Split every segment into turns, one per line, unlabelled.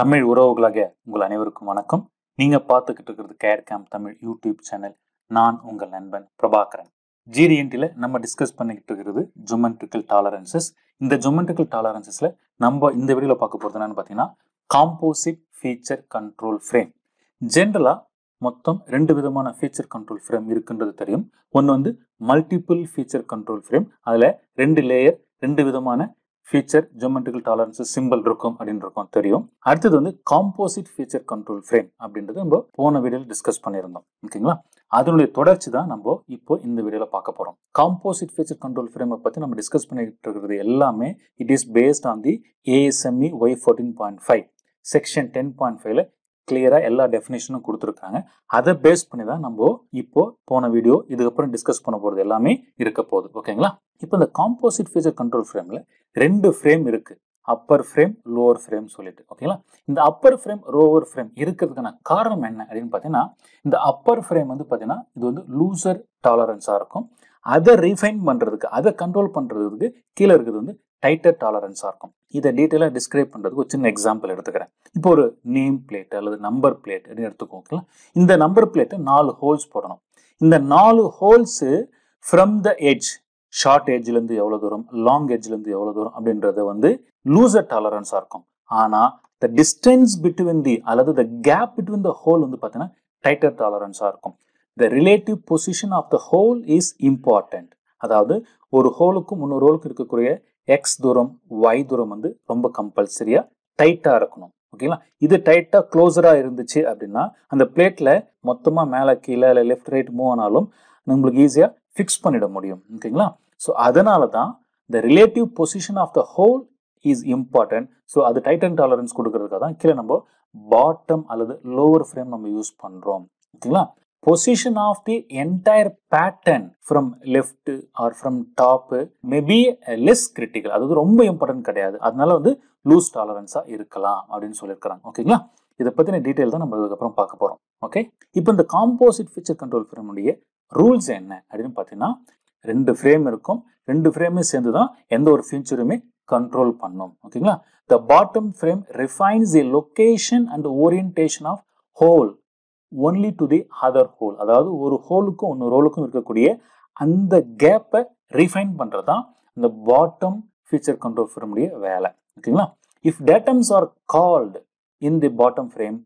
தமிழ் உறவுகளாக உங்கள் அனைவருக்கும் வணக்கம். நீங்க பார்த்துக்கிட்டு இருக்கிறது gate camp Tamil YouTube channel. நான் உங்கள் நண்பன் பிரபாகரன். ஜிடிஎன்டில நம்ம டிஸ்கஸ் பண்ணிக்கிட்டு இருக்கிறது ஜியோமெட்ரிக்கல் டாலரன்சஸ். இந்த ஜியோமெட்ரிக்கல் டாலரன்சஸ்ல நம்ம இந்த வீடியோல பார்க்க போறது என்னன்னு பார்த்தீங்கன்னா காம்போசிட் ஃபீச்சர் கண்ட்ரோல் ஃப்ரேம். ஜென்ரலா மொத்தம் ரெண்டு விதமான ஃபீச்சர் கண்ட்ரோல் ஃப்ரேம் இருக்குன்றது தெரியும். ஒன்று வந்து மல்டிபிள் ஃபீச்சர் கண்ட்ரோல் ஃப்ரேம், அதில் ரெண்டு லேயர் ரெண்டு விதமான ஃபீச்சர் ஜியோமெட்ரிக்கல் டாலரன்சஸ் சிம்பிள் இருக்கும் அப்படின்னு இருக்கும் தெரியும். அடுத்தது வந்து காம்போசிட் ஃபீச்சர் கண்ட்ரோல் ஃப்ரேம் அப்படின்றது நம்ம போன வீடியோவில் டிஸ்கஸ் பண்ணியிருந்தோம். ஓகேங்களா, அதனுடைய தொடர்ச்சி தான் நம்ம இப்போ இந்த வீடியோல பார்க்க போறோம். காம்போசிட் ஃபீச்சர் கண்ட்ரோல் ஃப்ரேமை பத்தி நம்ம டிஸ்கஸ் பண்ணிட்டு இருக்கிறது எல்லாமே it is based on the ASME Y14.5 section 10.5ல கிளியரா எல்லா டெஃபினேஷனும் கொடுத்துருக்காங்க. அதை பேஸ் பண்ணி தான் நம்ம இப்போ போன வீடியோ இதுக்கப்புறம் டிஸ்கஸ் பண்ண போறது எல்லாமே இருக்க போகுது. ஓகேங்களா, இப்போ இந்த காம்போசிட் ஃபீச்சர் கண்ட்ரோல் ஃப்ரேம்ல ரெண்டு ஃப்ரேம் இருக்கு, அப்பர் ஃப்ரேம் லோவர் ஃப்ரேம் சொல்லிட்டு. ஓகேங்களா, இந்த அப்பர் ஃப்ரேம் லோவர் ஃப்ரேம் இருக்கிறதுக்கான காரணம் என்ன அப்படின்னு பார்த்தீங்கன்னா, இந்த அப்பர் ஃப்ரேம் வந்து பார்த்தீங்கன்னா இது வந்து லூசர் டாலரன்ஸா இருக்கும். அதை ரீஃபைன் பண்றதுக்கு, அதை கண்ட்ரோல் பண்றதுக்கு கீழே இருக்கிறது வந்து டைட்டர் டாலரன்ஸா இருக்கும். இதை டீட்டெயிலாக டிஸ்கிரைப் பண்றதுக்கு ஒரு சின்ன எக்ஸாம்பிள் எடுத்துக்கிறேன். இப்போ ஒரு நேம் பிளேட் அல்லது நம்பர் பிளேட் எடுத்துக்கோங்க. இந்த நம்பர் பிளேட்டை 4 ஹோல்ஸ் போடணும். இந்த 4 holes from the edge, short எட்ஜ்ல இருந்து எவ்வளவு தூரம், லாங் எட்ஜ்ல இருந்து எவ்வளவு தூரம் அப்படின்றது வந்து லூசர் டாலரன்ஸா இருக்கும். ஆனா த டிஸ்டன்ஸ் பிட்வீன் தி அல்லது the gap between the hole வந்து பார்த்தீங்கன்னா டைட்டர் டாலரன்ஸா இருக்கும். The relative position of the hole is important. அதாவது ஒரு ஹோலுக்கும் இன்னொரு ஹோலுக்கும் இருக்கக்கூடிய எக்ஸ் தூரம் ஒய் தூரம் வந்து ரொம்ப கம்பல்சரியா டைட்டா இருக்கணும். ஓகேங்களா, இது டைட்டா க்ளோஸரா இருந்துச்சு அப்படின்னா அந்த பிளேட்ல மொத்தமா மேல கீழே இல்லை லெஃப்ட் ரைட் மூவ் ஆனாலும் நம்மளுக்கு ஈஸியா ஃபிக்ஸ் பண்ணிட முடியும். ஓகேங்களா, ஸோ அதனால தான் the relative position of the hole is important. So அது டைட்டன் டாலரன்ஸ் கொடுக்கறதுக்காக தான் கீழே நம்ம பாட்டம் அல்லது லோவர் ஃப்ரேம் நம்ம யூஸ் பண்றோம். ஓகேங்களா, position of the entire pattern from left or from top may be less critical. அது ரொம்ப இம்பார்ட்டன்ட் கிடையாது, அதனால வந்து லூஸ் டாலரன்ஸா இருக்கலாம் அப்படின்னு சொல்லியிருக்காங்க. ஓகேங்களா, இதை பத்தின டீடைல் தான் நம்ம அதுக்கப்புறம் பார்க்க போறோம். ஓகே, இப்போ இந்த காம்போசிட் ஃபீச்சர் கண்ட்ரோல் ஃப்ரேமுடைய ரூல்ஸ் என்ன அப்படின்னு பார்த்தீங்கன்னா, ரெண்டு ஃப்ரேம் இருக்கும், ரெண்டு ஃப்ரேமே சேர்ந்து தான் எந்த ஒரு ஃபீச்சருமே கண்ட்ரோல் பண்ணும். ஓகேங்களா, the bottom frame refines the location and orientation of whole only to the other hole. அதாவது ஒரு ஹோலுக்கும் இன்னொரு ஹோலுக்கும் இருக்கக்கூடிய அந்த கேப்பை ரீஃபைன் பண்றதுதான் இந்த பாட்டம் ஃபீச்சர் கண்ட்ரோல் ஃப்ரேமுடைய வேலை. ஓகேங்களா, if datums are called in the bottom frame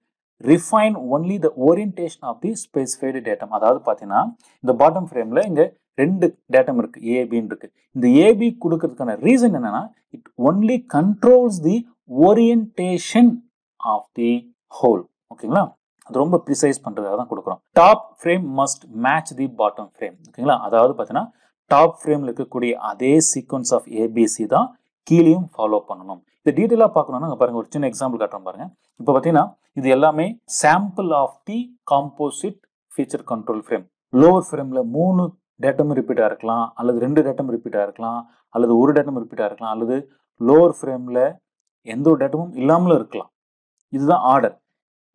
refine only the orientation of the specified datum. அதாவது பார்த்தீங்கன்னா இந்த பாட்டம் ஃப்ரேம்ல இங்க ரெண்டு டேட்டம் இருக்கு, ஏபின்னு இருக்கு. இந்த ஏபி கொடுக்கறதுக்கான ரீசன் என்னன்னா it only controls the orientation of the hole. ஓகேங்களா, அது ரொம்ப ப்ரிசைஸ் பண்றதுக்காக தான் கொடுக்குறோம். Top frame must match the bottom frame. ஓகேங்களா, அதாவது பார்த்தீங்கன்னா டாப் ஃப்ரேம்ல இருக்கக்கூடிய அதே சீக்வன்ஸ் ஆஃப் ஏபிசி தான் கீழேயும் ஃபாலோ பண்ணணும். இது டீட்டெயிலாக பார்க்கணும்னா பாருங்க, ஒரு சின்ன எக்ஸாம்பிள் காட்டுறோம் பாருங்க. இப்போ பார்த்தீங்கன்னா இது எல்லாமே sample of the composite feature control frame. Lower ஃப்ரேம்ல 3 டேட்டம் ரிப்பீட் ஆயிருக்கலாம், அல்லது 2 டேட்டம் ரிப்பீட் ஆயிருக்கலாம், அல்லது ஒரு டேட்டம் ரிப்பீட் ஆயிருக்கலாம், அல்லது லோவர் ஃப்ரேம்ல எந்த ஒரு டேட்டமும் இல்லாமலும் இருக்கலாம். இதுதான் ஆர்டர்.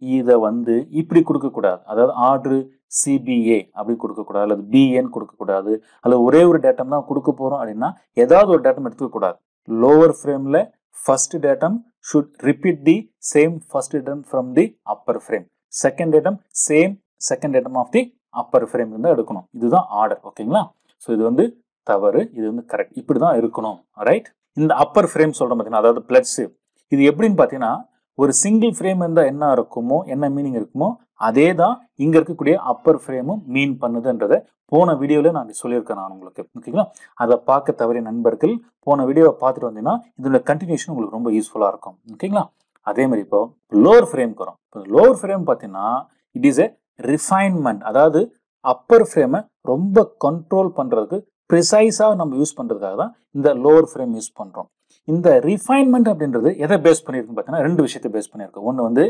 இதை வந்து இப்படி கொடுக்கக்கூடாது, அதாவது ஆர்டர் சிபிஏ அப்படி கொடுக்கக்கூடாது, அல்லது பிஏன்னு கொடுக்கக்கூடாது, அல்லது ஒரே ஒரு டேட்டம் தான் கொடுக்க போறோம் அப்படின்னா ஏதாவது ஒரு டேட்டம் எடுத்துக்கூடாது. லோவர் ஃப்ரேம்ல first datum should repeat the same first datum from the upper frame, second datum same second datum of the upper frame இருந்தால் எடுக்கணும். இதுதான் ஆர்டர். ஓகேங்களா, ஸோ இது வந்து தவறு, இது வந்து கரெக்ட், இப்படிதான் இருக்கணும். ரைட், இந்த அப்பர் ஃப்ரேம் சொல்றோம் பார்த்தீங்கன்னா, அதாவது பிளட்ஸ், இது எப்படின்னு பார்த்தீங்கன்னா ஒரு சிங்கிள் ஃப்ரேம் இருந்தால் என்ன இருக்குமோ, என்ன மீனிங் இருக்குமோ அதே தான் இங்க இருக்கக்கூடிய அப்பர் ஃப்ரேமும் மீன் பண்ணுதுன்றதை போன வீடியோல நான் சொல்லியிருக்கேன் நான் உங்களுக்கு. ஓகேங்களா, அதை பார்க்க தவறிய நண்பர்கள் போன வீடியோவை பார்த்துட்டு வந்தீங்கன்னா இதோட கண்டினியூஷன் உங்களுக்கு ரொம்ப யூஸ்ஃபுல்லா இருக்கும். ஓகேங்களா, அதே மாதிரி இப்போ லோவர் ஃப்ரேம்க்கு வரும். லோவர் ஃப்ரேம் பார்த்தீங்கன்னா இட் இஸ் எ ரிஃபைன்மெண்ட். அதாவது அப்பர் ஃப்ரேமை ரொம்ப கண்ட்ரோல் பண்றதுக்கு ப்ரிசைஸா நம்ம யூஸ் பண்றதுக்காக தான் இந்த லோவர் ஃப்ரேம் யூஸ் பண்றோம். இந்த ரிஃபைன்மெண்ட் அப்படின்றது எதை பேஸ் பண்ணிருக்கு பார்த்தீங்கன்னா ரெண்டு விஷயத்தை பேஸ் பண்ணிருக்கு. ஒன்று வந்து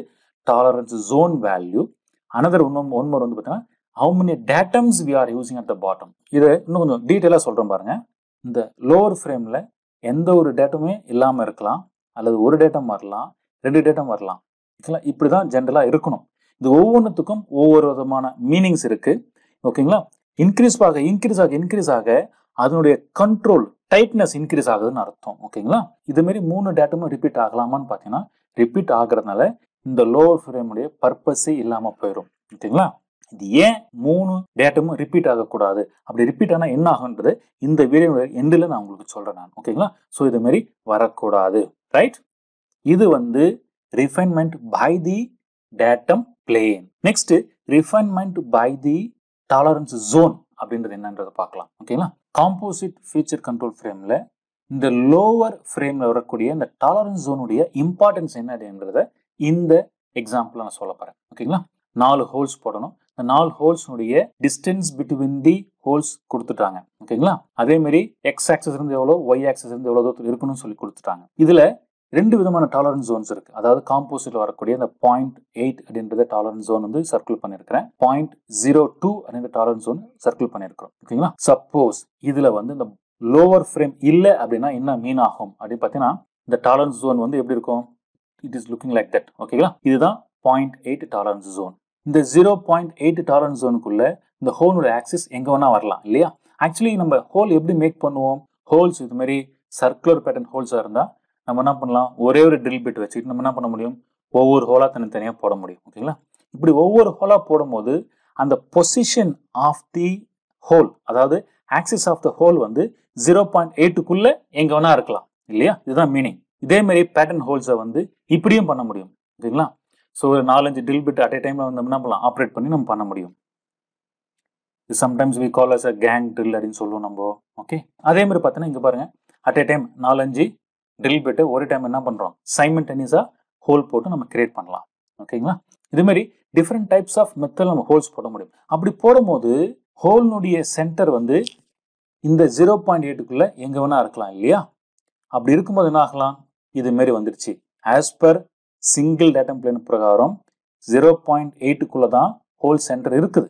tolerance zone value, another one வந்து பார்த்தீங்கன்னா how many datums we are using at the bottom. இதை இன்னும் கொஞ்சம் டீட்டெயிலாக சொல்றேன் பாருங்க. இந்த லோவர் ஃப்ரேம்ல எந்த ஒரு டேட்டமுமே இல்லாமல் இருக்கலாம், அல்லது ஒரு டேட்டம் வரலாம், 2 டேட்டம் வரலாம். இப்படிதான் ஜென்ரலா இருக்கணும். இது ஒவ்வொன்றுத்துக்கும் ஒவ்வொரு விதமான மீனிங்ஸ் இருக்கு. ஓகேங்களா, இன்க்ரீஸ் ஆக அதனுடைய கண்ட்ரோல் டைட்னஸ் இன்க்ரீஸ் ஆகுதுன்னு அர்த்தம். ஓகேங்களா, இது மாதிரி 3 டேட்டமும் ரிப்பீட் ஆகலாமான்னு பார்த்தீங்கன்னா ரிப்பீட் ஆகுறதுனால இந்த லோவர் ஃப்ரேமுடைய பர்பஸே இல்லாம போயிடும். ஓகேங்களா? இது ஏன் 3 டேட்டமும் ரிப்பீட் ஆகக்கூடாது, அப்படி ரிப்பீட் ஆனா என்ன ஆகுன்றது இந்த வீடியோ எண்டில் நான் உங்களுக்கு சொல்றேன் நான். ஓகேங்களா? ஸோ இது மாதிரி வரக்கூடாது. ரைட்? இது வந்து refinement by the datum plane. Next refinement by the tolerance zone அப்படின்றது என்னன்றதை பார்க்கலாம். ஓகேங்களா? காம்போசிட் ஃபீச்சர் கண்ட்ரோல் ஃப்ரேம்ல இந்த லோவர் ஃப்ரேம்ல வரக்கூடிய இந்த டாலரன்ஸ் ஜோனுடைய இம்பார்ட்டன்ஸ் என்ன அப்படின்றத இந்த எக்ஸாம்பிள் நான் சொல்ல போறேன். ஓகேங்களா? 4 ஹோல்ஸ் போடணும். இந்த 4 ஹோல்ஸ்னுடைய டிஸ்டன்ஸ் பிட்வீன் தி ஹோல்ஸ் கொடுத்துட்டாங்க. ஓகேங்களா? அதே மாதிரி எக்ஸ் ஆக்சஸ் இருந்து எவ்வளோ, ஒய் ஆக்சஸ் இருந்து எவ்வளோ தூரம் இருக்கணும்னு சொல்லி கொடுத்துட்டாங்க. இதுல 2 விதமான டாலரன்ஸ் ஜோன்ஸ் இருக்கு. அதாவது காம்போசிட்ல வரக்கூடிய இந்த 0.8 அப்படின்றத டாலரன்ஸ் ஜோன் வந்து சர்க்கிள் பண்ணிருக்கிறேன். 0.02 அப்படின்ற டாலரன்ஸ் ஜோன் சர்க்கிள் பண்ணிருக்கிறோம். ஓகேங்களா? சப்போஸ் இதுல வந்து இந்த லோவர் ஃப்ரேம் இல்ல அப்படின்னா என்ன மீன் ஆகும் அப்படின்னு பாத்தீங்கன்னா, இந்த டாலரன்ஸ் ஜோன் வந்து எப்படி இருக்கும்? It is looking like that. ஓகேங்களா? இதுதான் 0.8 டாலரன்ஸ் ஜோன். இந்த 0.8 டாலரன்ஸ் ஜோனுக்குள்ள இந்த ஹோலோட ஆக்சிஸ் எங்க வேணா வரலாம் இல்லையா? ஆக்சுவலி நம்ம ஹோல் எப்படி மேக் பண்ணுவோம்? ஹோல்ஸ் இது மாதிரி சர்க்குலர் பேட்டர்ன் ஹோல்ஸா இருந்தா நம்ம என்ன பண்ணலாம்? ஒரே ஒரு ட்ரில் பிட் வச்சுட்டு நம்ம என்ன பண்ண முடியும்? ஒவ்வொரு ஹோலா தனித்தனியா போட முடியும். ஓகேங்களா? இப்படி ஒவ்வொரு ஹோலா போடும்போது அந்த பொசிஷன் ஆஃப் தி ஹோல், அதாவது ஆக்சிஸ் ஆஃப் த ஹோல் வந்து 0.8க்குள்ள எங்க வேணா இருக்கலாம் இல்லையா? இதுதான் மீனிங். இதே மாதிரி பேட்டர்ன் ஹோல்ஸை வந்து இப்படியும் பண்ண முடியும். ஓகேங்களா? ஸோ ஒரு 4-5 ட்ரில் பிட் அட் ஏ டைம்ல வந்து என்ன பண்ணலாம்? ஆப்ரேட் பண்ணி நம்ம பண்ண முடியும். Sometimes we call us a gang drill அப்படின்னு சொல்லுவோம் நம்ம. ஓகே, அதே மாதிரி பார்த்தீங்கன்னா இங்க பாருங்க, at a time 4-5 drill bit ஒரு டைம் என்ன பண்றோம்? சைமல்டேனியஸா ஹோல் போட்டு நம்ம கிரியேட் பண்ணலாம். ஓகேங்களா? இது மாதிரி டிஃப்ரெண்ட் டைப்ஸ் ஆஃப் மெத்தட் நம்ம ஹோல்ஸ் போட முடியும். அப்படி போடும்போது ஹோல்னுடைய சென்டர் வந்து இந்த 0.8க்குள்ள எங்க வேணா இருக்கலாம் இல்லையா? அப்படி இருக்கும்போது என்ன ஆகலாம்? இது மாதிரி வந்துருச்சு. As per single datum plane பிரகாரம் 0.8க்குள்ள தான் ஹோல் சென்டர் இருக்குது.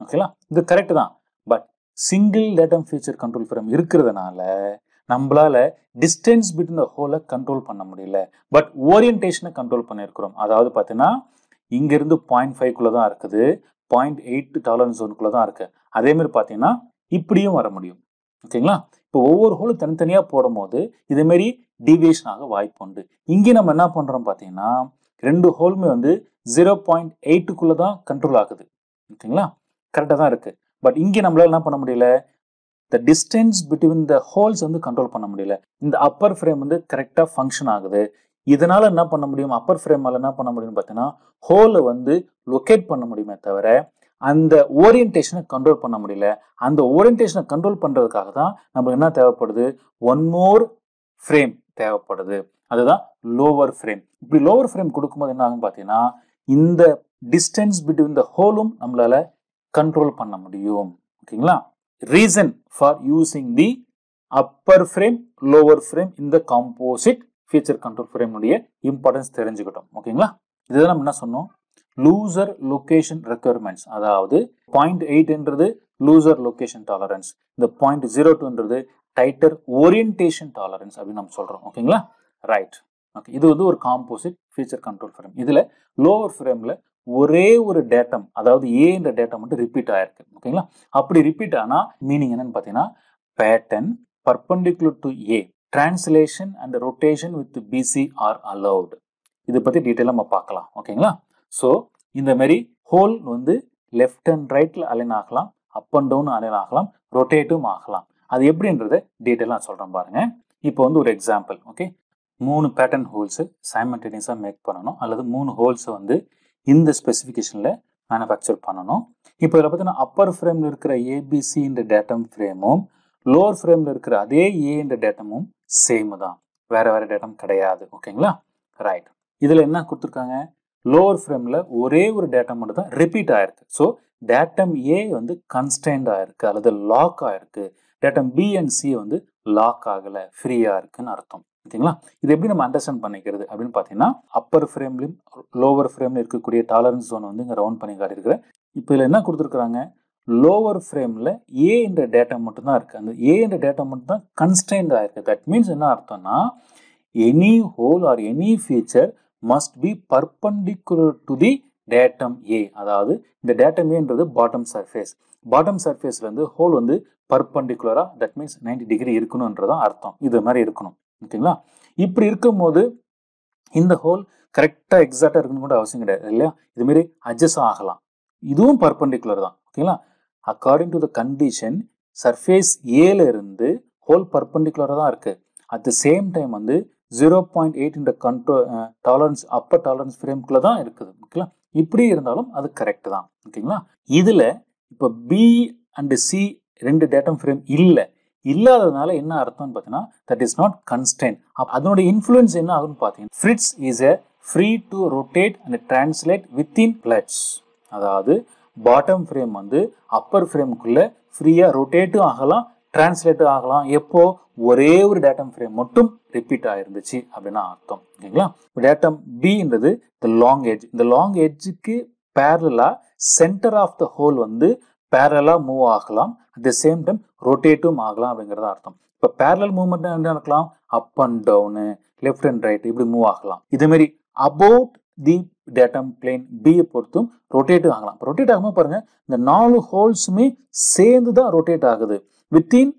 ஓகேங்களா? இது கரெக்ட் தான். But single datum feature control frame இருக்கிறதுனால நம்மளால டிஸ்டன்ஸ் பிட்வீன் த ஹோலை கண்ட்ரோல் பண்ண முடியல. பட் ஓரியன்டேஷனை கண்ட்ரோல் பண்ணியிருக்கிறோம். அதாவது பார்த்தீங்கன்னா இங்க இருந்து 0.5க்குள்ள தான் இருக்குது, 0.8 டாலரன்ஸ் ஜோனுக்குள்ள தான் இருக்கு. அதே மாதிரி பார்த்தீங்கன்னா இப்படியும் வர முடியும். ஓகேங்களா? இப்போ ஒவ்வொரு ஹோலும் தனித்தனியா போடும் போது இதே மாதிரி டீவியேஷன் ஆக வாய்ப்பு உண்டு. இங்கே நம்ம என்ன பண்றோம் பார்த்தீங்கன்னா 2 ஹோலுமே வந்து 0.8க்குள்ள தான் கண்ட்ரோல் ஆகுது. ஓகேங்களா? கரெக்டாக தான் இருக்கு. பட் இங்கே நம்மளால என்ன பண்ண முடியல? the distance between the holes வந்து கண்ட்ரோல் பண்ண முடியல. இந்த அப்பர் ஃப்ரேம் வந்து கரெக்டா ஃபங்க்ஷன் ஆகுது. இதனால என்ன பண்ண முடியும்? அப்பர் ஃப்ரேமால என்ன பண்ண முடியும்னு பார்த்தீங்கன்னா ஹோலை வந்து லொகேட் பண்ண முடியுமே தவிர அந்த ஓரியன்டேஷனை கண்ட்ரோல் பண்ண முடியல. அந்த ஓரியன்டேஷனை கண்ட்ரோல் பண்றதுக்காக தான் நமக்கு என்ன தேவைப்படுது? ஒன் மோர் ஃப்ரேம் தேவைப்படுது. அதுதான் லோவர் ஃப்ரேம். இப்படி லோவர் ஃப்ரேம் கொடுக்கும்போது என்ன ஆகும் பார்த்தீங்கன்னா இந்த டிஸ்டன்ஸ் பிட்வீன் த ஹோலும் நம்மளால கண்ட்ரோல் பண்ண முடியும். ஓகேங்களா? Reason for using the upper frame, lower frame in the composite feature control frame உடைய importance தெரிஞ்சுக்கிட்டோம். ஓகேங்களா? இதுதான் நம்ம என்ன சொன்னோம்? Loser location requirements. அதாவது 0.8ன்றது லூசர் லொகேஷன் டாலரன்ஸ், இந்த 0.02ன்றது டைட்டர் ஓரியன்டேஷன் டாலரன்ஸ் அப்படின்னு நம்ம சொல்றோம். ஓகேங்களா? ரைட். ஓகே, இது வந்து ஒரு காம்போசிட் ஃபீச்சர் கண்ட்ரோல் ஃப்ரேம். இதுல லோவர் ஃப்ரேம்ல ஒரே ஒரு டேட்டம், அதாவது ஏ என்ற டேட்டம் மட்டும் ரிப்பீட் ஆயிருக்கு. ஓகேங்களா? அப்படி ரிப்பீட் ஆனா மீனிங் என்னன்னு பாத்தீங்கன்னா pattern perpendicular to A, translation and rotation with BC are allowed. இதை பத்தி டீட்டெயிலா நம்ம பார்க்கலாம். ஓகேங்களா? ஸோ இந்த மாதிரி ஹோல் வந்து லெஃப்ட் அண்ட் ரைட்ல அலைன் ஆகலாம், அப் அண்ட் டவுன் அலைன் ஆகலாம், ரொட்டேட்டும் ஆகலாம். அது எப்படின்றத டீட்டெயிலா சொல்றேன் பாருங்க. இப்போ வந்து ஒரு எக்ஸாம்பிள். ஓகே, 3 பேட்டர்ன் ஹோல்ஸ் சைமல்டேனியஸா மேக் பண்ணணும், அல்லது 3 ஹோல்ஸ் வந்து இந்த ஸ்பெசிஃபிகேஷன்ல மேனுஃபேக்சர் பண்ணணும். இப்போ இதில் பார்த்தீங்கன்னா அப்பர் ஃப்ரேம்ல இருக்கிற ஏபிசி என்ற டேட்டம் ஃப்ரேமும் லோவர் ஃப்ரேம்ல இருக்கிற அதே ஏ என்ற டேட்டமும் சேம் தான், வேற வேற டேட்டம் கிடையாது. ஓகேங்களா? ரைட். இதுல என்ன கொடுத்துருக்காங்க? லோவர் ஃப்ரேம்ல ஒரே ஒரு டேட்டம் மட்டும் தான் ரிப்பீட் ஆயிருக்கு. ஸோ டேட்டம் ஏ வந்து கன்ஸ்டன்ட் ஆயிருக்கு அல்லது லாக் ஆயிருக்கு. டேட்டம் பி அண்ட் சி வந்து லாக் ஆகல, ஃப்ரீயா இருக்குன்னு அர்த்தம். ஓகேங்களா? இது எப்படி நம்ம அண்டர்ஸ்டாண்ட் பண்ணிக்கிறது அப்படின்னு பார்த்தீங்கன்னா அப்பர் ஃப்ரேம்லையும் லோவர் ஃப்ரேம்ல இருக்கக்கூடிய டாலரன்ஸ் ஜோன் வந்து இங்கே ரவுண்ட் பண்ணி காட்டியிருக்கிறேன். இப்போ இதில் என்ன கொடுத்துருக்காங்க? லோவர் ஃப்ரேம்ல ஏ என்ற டேட்டா மட்டும் தான் இருக்கு. அந்த ஏ என்ற டேட்டா மட்டும் தான் கன்ஸ்டன்ட் ஆயிருக்கு. தட் மீன்ஸ் என்ன அர்த்தம்னா any hole or any feature must be perpendicular to the datum A. அதாவது இந்த டேட்டம் ஏன்றது பாட்டம் சர்ஃபேஸ். பாட்டம் சர்ஃபேஸ்ல இருந்து ஹோல் வந்து பர்பெண்டிகுலரா, தட் மீன்ஸ் 90 டிகிரி இருக்கணும்ன்றதான் அர்த்தம். இது மாதிரி இருக்கணும். ஓகேங்களா? இப்படி இருக்கும்போது இந்த ஹோல் கரெக்டா எக்ஸாக்டா இருக்குன்னு கூட அவசியம் கிடையாது இல்லையா, இது மாதிரி அட்ஜஸ்ட் ஆகலாம். இதுவும் பர்பெண்டிகுலர் தான். ஓகேங்களா, according to the condition surface ஏல இருந்து ஹோல் பர்பெண்டிகுலரா தான் இருக்கு. அட் த சேம் டைம் வந்து 0.8 இந்த கண்ட்ரோல் டாலரன்ஸ் அப்பர் டாலரன்ஸ் ஃப்ரேம்குள்ள தான் இருக்குது. ஓகேங்களா, இப்படி இருந்தாலும் அது கரெக்ட் தான். ஓகேங்களா, இதுல இப்போ பி அண்ட் சி ரெண்டு டேட்டம் ஃப்ரேம் இல்லாததுனால என்ன அர்த்தம்னு பார்த்தீங்கன்னா தட் இஸ் நாட் கன்ஸ்டன்ட். அதனோட இன்ஃப்ளூயன்ஸ் என்ன ஆகும்னு பார்த்தீங்கன்னா ஃப்ரிட்ஸ் is a free to rotate and translate within பிளட்ஸ். அதாவது பாட்டம் ஃப்ரேம் வந்து அப்பர் ஃப்ரேமுக்குள்ள ஃப்ரீயா ரொட்டேட்டும் ஆகலாம், டிரான்ஸ்லேட்டும் ஆகலாம். எப்போ ஒரே ஒரு டேட்டம் ஃப்ரேம் மட்டும் ரிப்பீட் ஆயிருந்துச்சு அப்படின்னா அர்த்தம். ஓகேங்களா, டேட்டம் பின்றது த லாங் எட்ஜ். இந்த லாங் எட்ஜுக்கு பேரலா சென்டர் ஆஃப் த ஹோல் வந்து பேரலா மூவ் ஆகலாம், அட் த சேம் டைம் ரொட்டேட்டும் ஆகலாம் அப்படிங்கறத அர்த்தம். இப்ப பேரலல் மூவ்மெண்ட் என்ன இருக்கலாம், up and down, left and right இப்படி மூவ் ஆகலாம். இதே மாதிரி about the datum plane B பொறுத்தும் ரொட்டேட் ஆகலாம். ரொட்டேட் ஆகும்போது பாருங்க இந்த 4 ஹோல்ஸுமே சேர்ந்து தான் ரொட்டேட் ஆகுது வித்தின்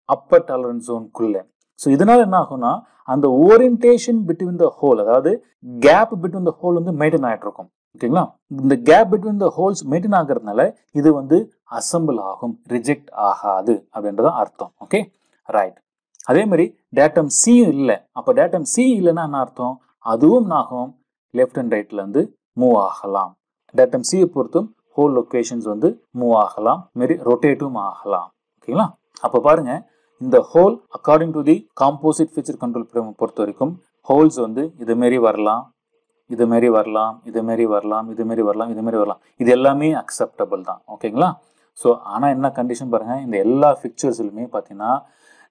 அப்பர் டாலரன்ஸ் ஜோனுக்குள்ள. ஸோ இதனால என்ன ஆகும்னா அந்த ஓரியன்டேஷன் பிட்வீன் த ஹோல், அதாவது கேப் பிட்வீன் த ஹோல் வந்து மெயின்டைன் ஆகிட்டு இருக்கும். ஓகேங்களா, இந்த gap between the holes maintain ஆகிறதுனால இது வந்து அசம்பிள் ஆகும், ரிஜெக்ட் ஆகாது அப்படின்றத அர்த்தம். Okay right. அதே மாதிரி டேட்டம் சி இல்லை. அப்போ டேட்டம் சி இல்லைன்னா என்ன அர்த்தம், அதுவும் ஆகும் லெஃப்ட் அண்ட் ரைட்ல இருந்து மூவ் ஆகலாம். டேட்டம் சி பொறுத்தும் ஹோல் லொகேஷன்ஸ் வந்து மூவ் ஆகலாம், மாரி ரொட்டேட்டும் ஆகலாம். ஓகேங்களா, அப்போ பாருங்க இந்த whole according to the composite feature control frame பொறுத்த வரைக்கும் ஹோல்ஸ் வந்து இது மாரி வரலாம், இது மாரி வரலாம், இது மாரி வரலாம், இது மாரி வரலாம், இது மாரி வரலாம். இது எல்லாமே அக்செப்டபிள் தான். ஓகேங்களா, ஸோ ஆனால் என்ன கண்டிஷன் பாருங்க, இந்த எல்லா பிக்சர்ஸ்லுமே பார்த்தீங்கன்னா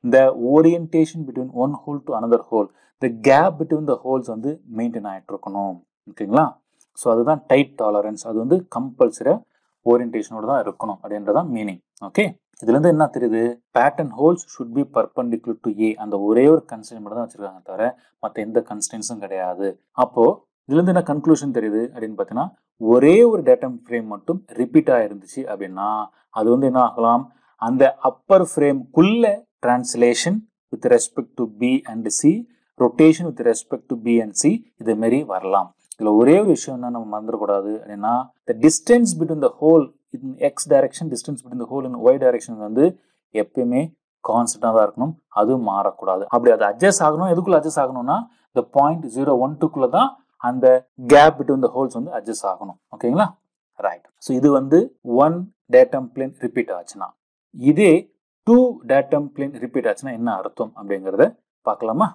இந்த orientation between one whole to another whole, இந்த கேப் பிட்வீன் த ஹோல்ஸ் வந்து மெயின்டைன் ஆகிட்டு இருக்கணும். ஓகேங்களா, ஸோ அதுதான் டைட் டாலரன்ஸ். அது வந்து கம்பல்சரி ஓரியன்டேஷனோட தான் இருக்கணும் அப்படின்றதான் மீனிங். ஓகே, இதுல இருந்து என்ன தெரியுது, pattern holes should be perpendicular to A. அந்த ஒரே ஒரு கன்ஸ்டன்ட் மட்டும் தான் வச்சிருக்காங்க தவிர மற்ற எந்த கன்ஸ்டன்ஸும் கிடையாது. அப்போ இதுல இருந்து என்ன கன்க்ளூஷன் தெரியுது அப்படின்னு பார்த்தீங்கன்னா ஒரே ஒரு டேட்டம் ஃப்ரேம் மட்டும் ரிப்பீட் ஆயிருந்துச்சு அப்படின்னா அது வந்து என்ன ஆகலாம், அந்த அப்பர் ஃப்ரேம்குள்ள translation with respect to B and C, rotation with respect to B and C, இது மாரி வரலாம். இதுல ஒரே ஒரு விஷயம் தான் நம்ம மறந்துடக்கூடாது அப்படின்னா the distance between the hole in x direction, distance between the hole in y direction வந்து எப்பயுமே கான்ஸ்டன்டா தான் இருக்கணும், அது மாறக்கூடாது. அப்படி அது அட்ஜஸ்ட் ஆகணும், எதுக்குள்ள அட்ஜஸ்ட் ஆகணும்னா இந்த பாயிண்ட் 012 தான் அந்த கேப் பிட்வீன் த ஹோல்ஸ் வந்து அட்ஜஸ்ட் ஆகணும். ஓகேங்களா ரைட். ஸோ இது வந்து 1 டேட்டம் பிளேன் ரிப்பீட் ஆச்சுன்னா, இதே 2 டேட்டம் பிளேன் ரிப்பீட் ஆச்சுன்னா என்ன அர்த்தம் அப்படிங்கறத பார்க்கலாமா.